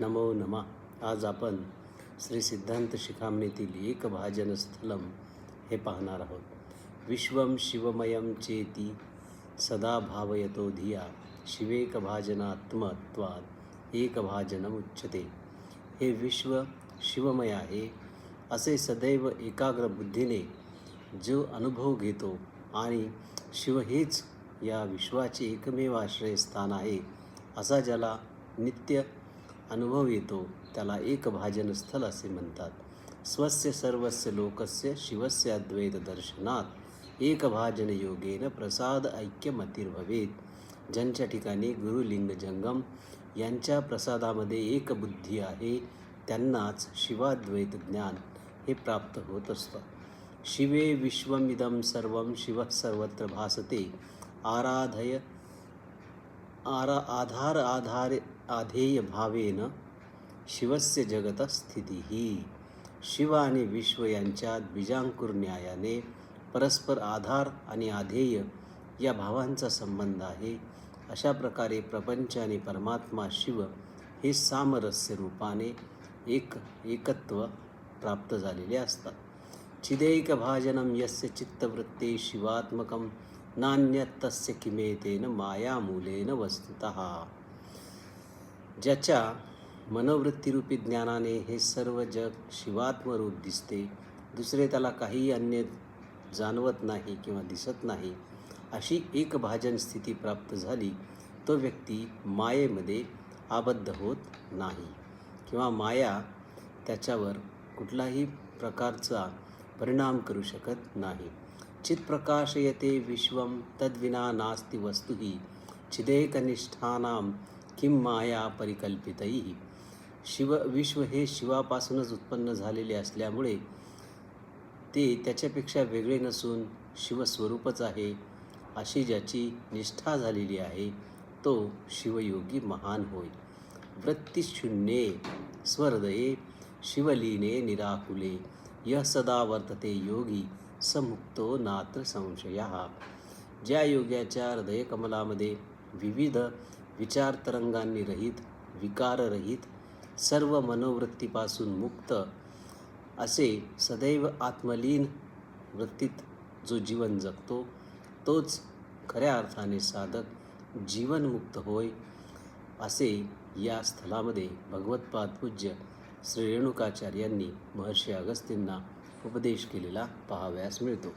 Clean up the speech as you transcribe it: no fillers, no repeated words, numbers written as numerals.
नमो नमः. आज आपण श्री सिद्धांत शिखामणीतील एक भाजन स्थलम हे पाहणार आहोत. विश्वम शिवमयम चेती सदा भावयतो धिया शिवेक भाजनात्मत्वाद एक भाजनम उच्यते. हे विश्व शिवमय आहे असे सदैव एकाग्र बुद्धीने जो अनुभव घेतो आणि शिव हेच या विश्वाचे एकमेव आश्रयस्थान आहे असा ज्याला नित्य अनुभव येतो त्याला एक भाजन स्थल असे म्हणतात. स्वस्य सर्वस्य लोकस्य शिवस्य अद्वैत दर्शनात एक भाजन योगेन प्रसाद ऐक्यमतिर्भवेत. ज्यांच्या ठिकाणी गुरुलिंग जंगम यांच्या प्रसादामध्ये एक बुद्धी आहे त्यांनाच शिवाद्वैत ज्ञान हे प्राप्त होत असतं. शिवे विश्वमिदं सर्वं शिवः सर्वत्र भासते आधेय भावेन शिवस्य जगत स्थिती. शिव आणि विश्व यांच्यात बीजांकुर न्यायाने परस्पर आधार आणि आधेय या भावांचा संबंध आहे. अशा प्रकारे प्रपंच आणि परमात्मा शिव हे सामरस्य रूपाने एकत्व प्राप्त झालेले असतात. चिदैक भाजनम यस्य चित्तवृत्ते शिवात्मकं नान्यत् तस्य किमेतेन मायामूलेन वस्तुतः. ज्याच्या मनोवृत्तीरूपी ज्ञानाने हे सर्व जग शिवात्मरूप दिसते, दुसरे त्याला काही अन्य जाणवत नाही किंवा दिसत नाही, अशी एक भाजन स्थिती प्राप्त झाली तो व्यक्ती मायेमध्ये आबद्ध होत नाही किंवा माया त्याच्यावर कुठलाही प्रकारचा परिणाम करू शकत नाही. चित्प्रकाशयते विश्वं तद्विना नास्ति वस्तुहि चिदैकनिष्ठानां किं माया परिकल्पितैः. विश्व हे शिवापासूनच उत्पन्न झालेले असल्यामुळे ते त्याच्यापेक्षा वेगळे नसून शिवस्वरूपच आहे अशी ज्याची निष्ठा झालेली आहे तो शिवयोगी महान होय. वृत्तिशून्ये स्वहृदये शिवलीने निराकुले यः सदा वर्तते योगी समुक्तो नात्र संशयः. ज्या योग्याच्या हृदयकमलामध्ये विविध विचारतरंगांनी रहित, विकाररहित, सर्व मनोवृत्तीपासून मुक्त असे सदैव आत्मलीन वृत्तीत जो जीवन जगतो तोच खऱ्या अर्थाने साधक जीवनमुक्त होय असे या स्थलामध्ये भगवत्पाद पूज्य श्री रेणुकाचार्यांनी महर्षी अगस्तींना उपदेश केलेला पाहावयास मिळतो.